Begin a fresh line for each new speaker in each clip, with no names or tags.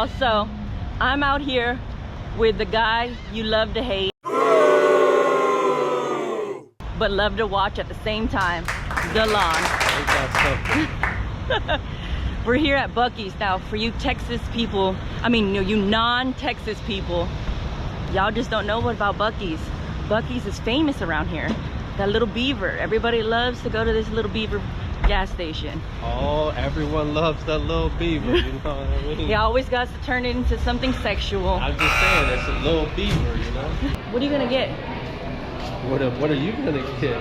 y'all, so I'm out here with the guy you love to hate but love to watch at the same time, DeLon. We're here at Bucky's. Now for you Texas people, I mean you non-Texas people, y'all just don't know what about Bucky's. Bucky's is famous around here. That little beaver, everybody loves to go to this little beaver gas station.
Oh, everyone loves that little beaver, you know what I mean?
He always got to turn it into something sexual.
I'm just saying, it's a little beaver, you know?
What are you gonna get?
What are you gonna get?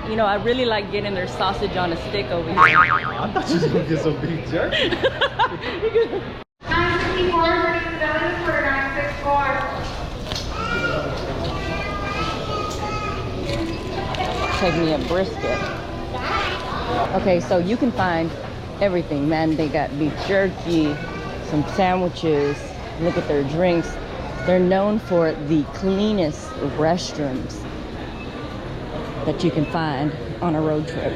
You know, I really like getting their sausage on a stick over here.
I thought you was gonna get some beef jerky.
954, 37 for 964.
Take me a brisket. Okay, so you can find everything, man. They got beef jerky, some sandwiches. Look at their drinks. They're known for the cleanest restrooms that you can find on a road trip.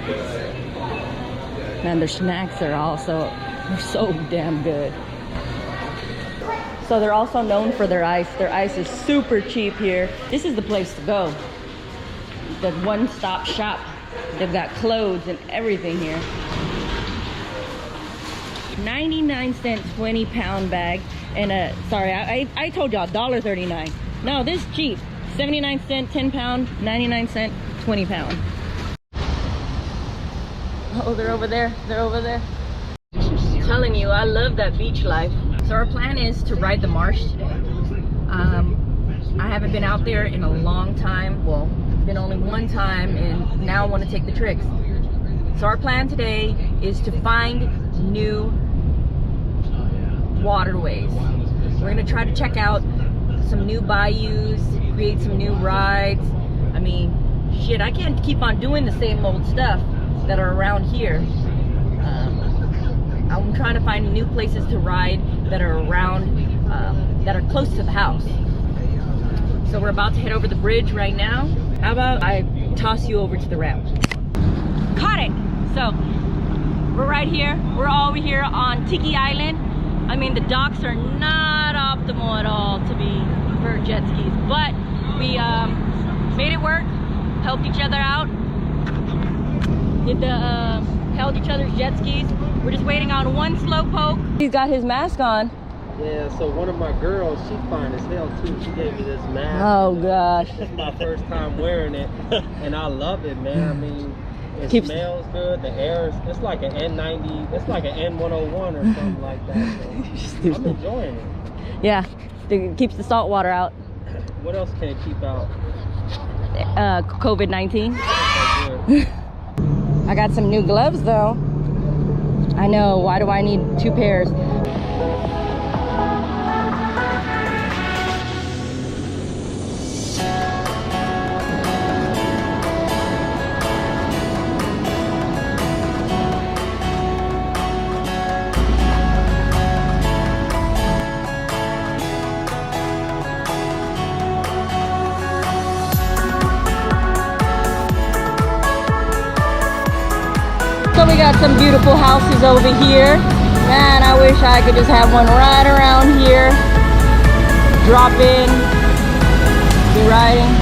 Man, their snacks are also so damn good. So they're also known for their ice. Their ice is super cheap here. This is the place to go. The one-stop shop. They've got clothes and everything here. 99-cent 20-pound bag. And sorry, I told y'all $1.39. No, this is cheap. 79-cent 10-pound, 99-cent 20-pound. Oh, they're over there. They're over there. I'm telling you, I love that beach life. So our plan is to ride the Marsh today. I haven't been out there in a long time. Well, been only one time, and now I want to take the TRIXX. So our plan today is to find new waterways. We're gonna try to check out some new bayous, create some new rides. I mean, shit, I can't keep on doing the same old stuff that are around here. I'm trying to find new places to ride that are around, that are close to the house. So we're about to head over the bridge right now. How about I toss you over to the ramp? Caught it! So, we're right here. We're all over here on Tiki Island. I mean, the docks are not optimal at all to be for jet skis, but we made it work, helped each other out, held each other's jet skis. We're just waiting on one slow poke. He's got his mask on.
Yeah, so one of my girls, she's fine as hell too. She gave me this mask.
Oh gosh.
It's my first time wearing it, and I love it, man. I mean, it smells good. The air is, it's like an N90, it's like an N101 or something like that. So I'm enjoying it.
Yeah, it keeps the salt water out.
What else can it keep out?
COVID-19. I got some new gloves though. I know, why do I need 2 pairs? So we got some beautiful houses over here. Man, I wish I could just have one right around here. Drop in, be riding.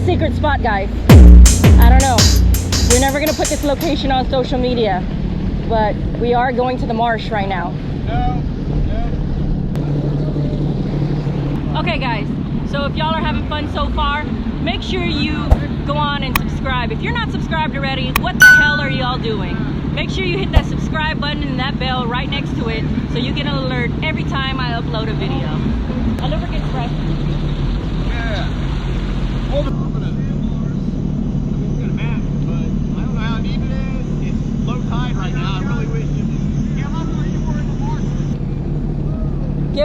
Secret spot, guys. I don't know. We're never gonna put this location on social media, but we are going to the Marsh right now.
No.
Okay, guys. So if y'all are having fun so far, make sure you go on and subscribe. If you're not subscribed already, what the hell are y'all doing? Make sure you hit that subscribe button and that bell right next to it so you get an alert every time I upload a video. I'll never get fresh.
Yeah. Hold it.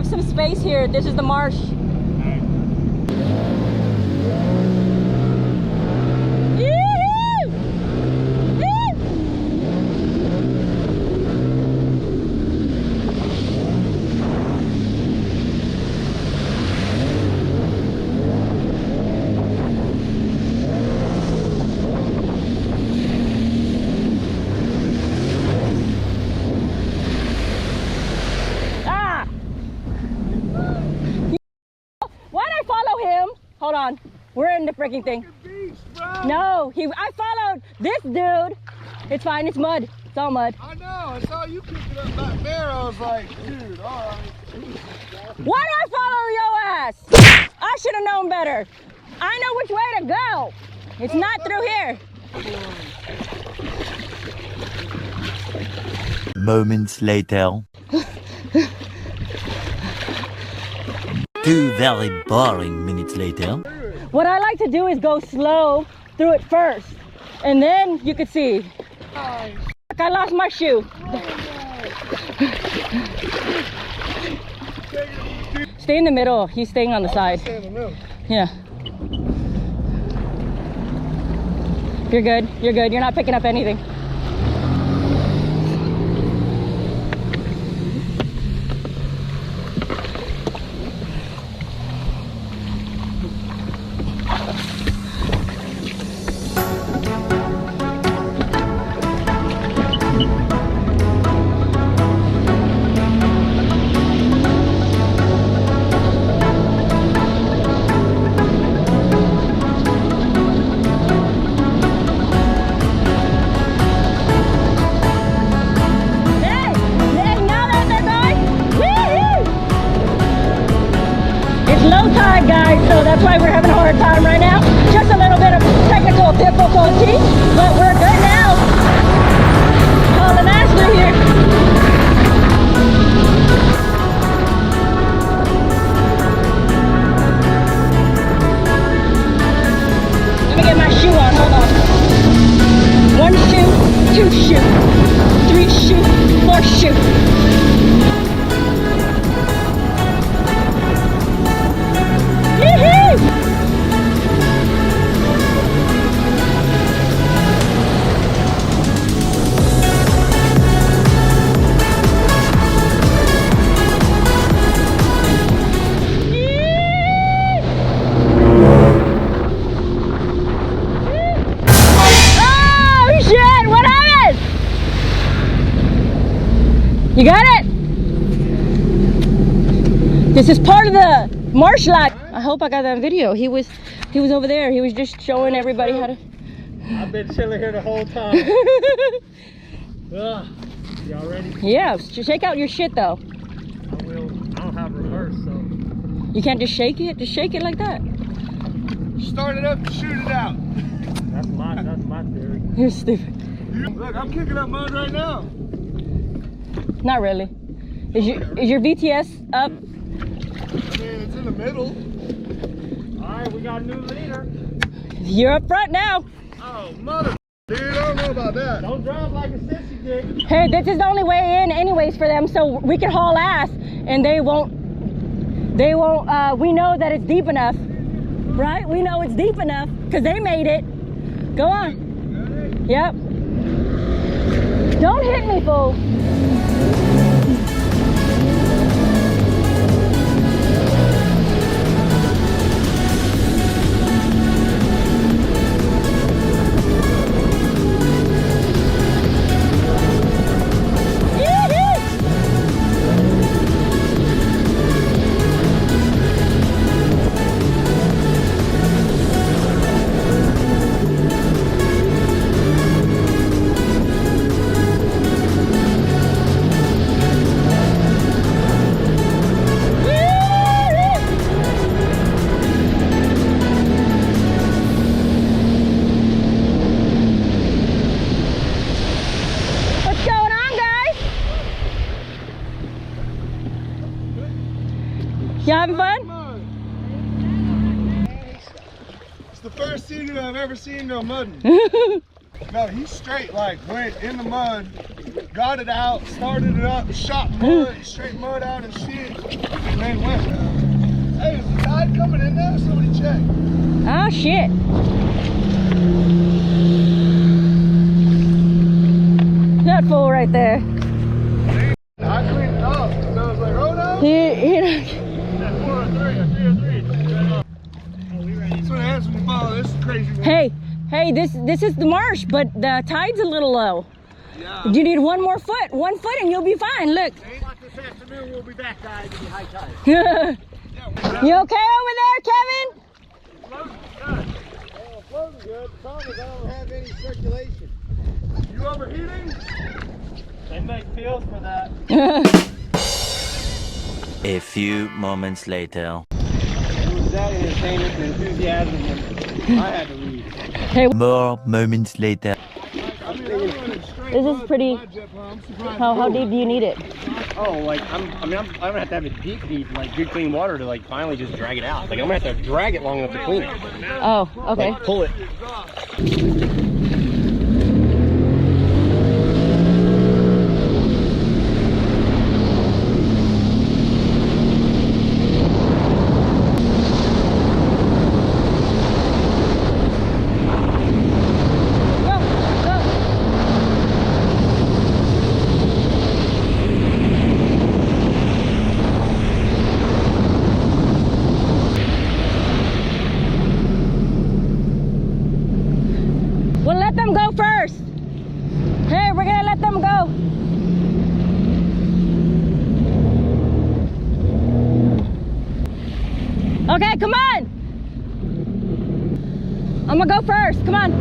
have some space here. This is the marsh. Hold on, we're in the freaking thing.
Beach,
no, I followed this dude. It's fine, it's mud. It's all mud.
I know, I saw you kicking up back there. I was like, dude, all right.
Why do I follow your ass? I should have known better. I know which way to go. It's not through here.
Moments later. 2 very boring minutes later.
What I like to do is go slow through it first, and then you can see. I lost my shoe. Stay in the middle. He's staying on the side.
Stay in the middle.
Yeah. You're good. You're good. You're not picking up anything. So that's why we're having a hard time right now. Just a little bit of technical difficulty, but we're good now. Call the master here. Let me get my shoe on, hold on. 1 shoe, 2 shoe, 3 shoe, 4 shoe. You got it? This is part of the marsh life. I hope I got that video. He was over there. He was just showing everybody how to.
I've been chilling here the whole time. Y'all ready?
Yeah, shake out your shit though.
I will. I don't have reverse, so.
You can't just shake it? Just shake it like that.
Start it up and shoot it out.
That's my theory.
You're stupid.
Look, I'm kicking up mud right now.
Not really. Is your VTS up?
I mean, it's in the middle.
All right, we got a new leader.
You're up front now.
Oh, mother, dude, I don't know about that.
Don't drive like a sissy dick.
Hey, this is the only way in anyways for them, so we can haul ass and they won't, we know that it's deep enough, right? We know it's deep enough because they made it. Go on. Yep. Don't hit me, fool. You having fun?
It's the first Seadoo I've ever seen no mudding. No, he straight like went in the mud got it out, started it up, shot mud, straight mud out and shit, and then went. Hey, is the tide coming in there? Somebody check.
Oh shit. That fool right there.
I cleaned it up, and I was like, oh no.
He
403, 303. That's what happens when you follow this crazy one.
Hey, this is the marsh, but the tide's a little low.
Yeah.
You need one foot and you'll be fine. Look.
This afternoon we'll be back, guys. It'll be high tide.
You okay over there, Kevin?
Floating good. Oh, floating good. The problem is I don't have any circulation. You overheating?
They make pills for that.
A few moments later.
It was that entertainment and enthusiasm when I had to leave.
Hey,
More moments later.
this is pretty. How deep do you need it?
Oh, like I'm gonna have to have it deep, like good clean water to like finally just drag it out. Like I'm gonna have to drag it long enough to clean it.
Oh, okay.
Like pull it.
Well, let them go first. Hey, we're gonna let them go. Okay, come on. I'm gonna go first. Come on.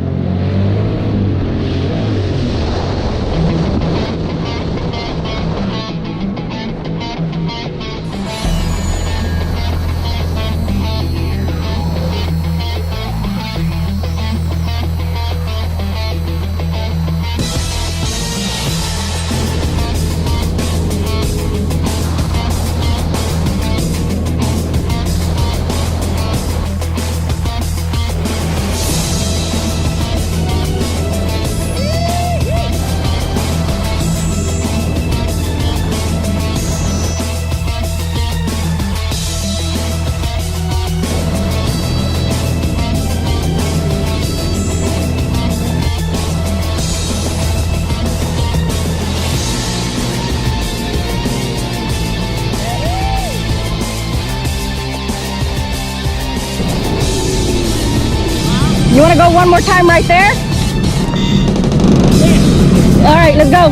You want to go one more time right there? All right, let's go.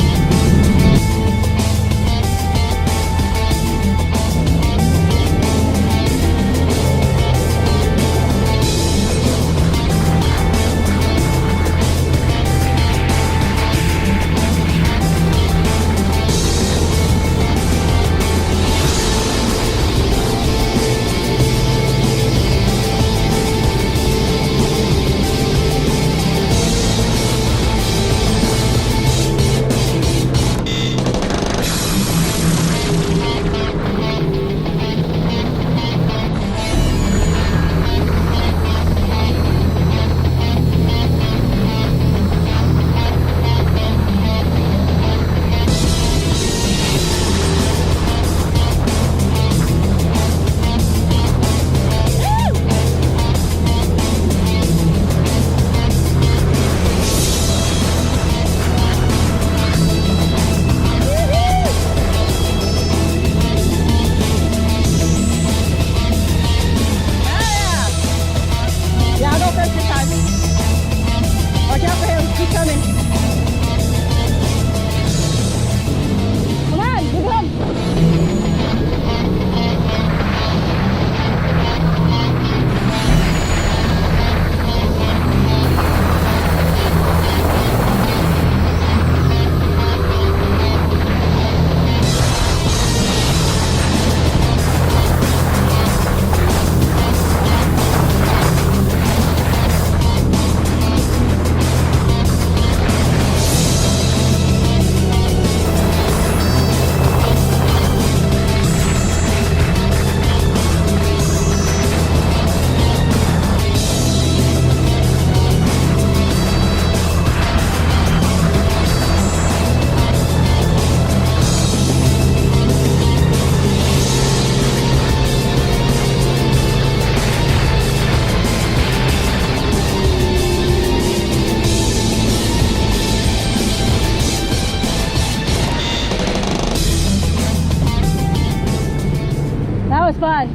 was fun.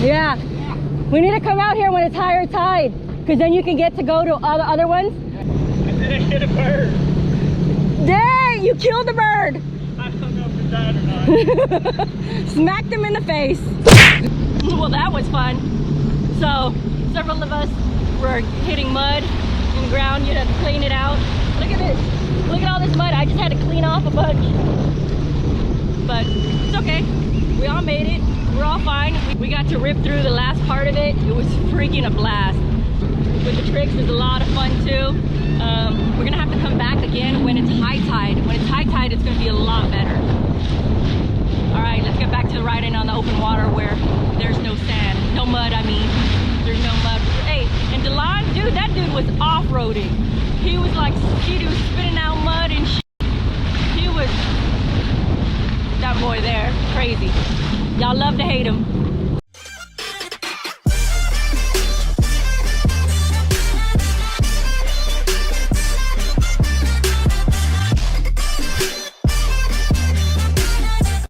Yeah. We need to come out here when it's higher tide, because then you can get to go to all the other ones.
I didn't hit a bird.
Dang, you killed the bird.
I don't know if it died or not.
Smacked him in the face. Well, that was fun. So, several of us were hitting mud in the ground. You had to clean it out. Look at this. Look at all this mud. I just had to clean off a bunch. But it's okay. We all made it. We're all fine. We got to rip through the last part of it. It was freaking a blast. With the TRIXX is a lot of fun too. We're gonna have to come back again when it's high tide. When it's high tide, it's gonna be a lot better. All right, let's get back to the riding on the open water where there's no sand, no mud. I mean, there's no mud. Hey, and DeLon, dude, that dude was off-roading. He was like, Seadoo spitting out mud and shit. He was, that boy there, crazy. Y'all love to hate him.